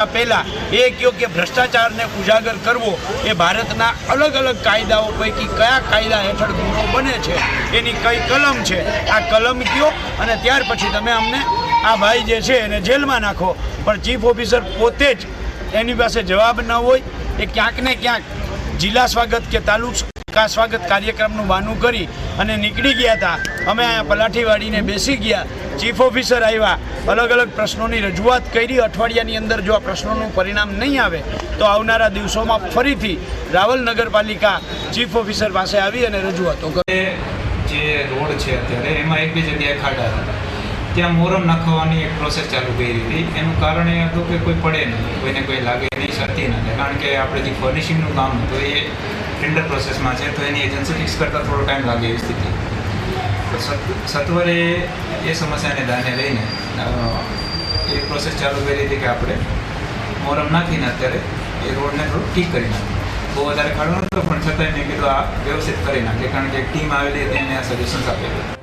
પહેલા એ કહ્યું કે ભ્રષ્ટાચારને ઉજાગર કરવો એ ભારતના અલગ અલગ કાયદાઓ પૈકી કયા કાયદા હેઠળ ગુનો બને છે એની કઈ કલમ છે, આ કલમ કયો અને ત્યાર પછી તમે અમને આ ભાઈ જે છે એને જેલમાં નાખો. પણ ચીફ ઓફિસર પોતે જ એની પાસે જવાબ ન હોય, એ ક્યાંક ને ક્યાંક જિલ્લા સ્વાગત કે તાલુકા સ્વાગત કાર્યક્રમનું બહાનું કરી અને નીકળી ગયા હતા. અમે અહીંયા પલાઠી વાળીને બેસી ગયા, ચીફ ઓફિસર આવ્યા, અલગ અલગ પ્રશ્નોની રજૂઆત કરી. અઠવાડિયાની અંદર જો આ પ્રશ્નોનું પરિણામ નહીં આવે તો આવનારા દિવસોમાં ફરીથી રાવલ નગરપાલિકા ચીફ ઓફિસર પાસે આવી અને રજૂઆતો કરે. જે રોડ છે અત્યારે એમાં એક બે જગ્યાએ ખાડા હતા, ત્યાં મોરમ નાખવાની એક પ્રોસેસ ચાલુ કરી હતી. એનું કારણ એ હતું કે કોઈ પડે નહીં, કોઈને કોઈ લાગે નહીં, સતી નથી. કારણ કે આપણે જે ફર્નિશિંગનું કામ હતું એ ટેન્ડર પ્રોસેસમાં છે, તો એની એજન્સી ફિક્સ કરતાં થોડો ટાઈમ લાગે એવી સ્થિતિ. તો સત્વરે એ સમસ્યાને ધ્યાને લઈને એ પ્રોસેસ ચાલુ કરી હતી કે આપણે મોરમ નાખીને અત્યારે એ રોડને થોડું ઠીક કરી નાખીએ. બહુ વધારે ખાડો નહોતો, પણ છતાંય મેં કીધું આ વ્યવસ્થિત કરી નાખીએ, કારણ કે એક ટીમ આવેલી હતી એને આ સજેશન્સ આપેલું.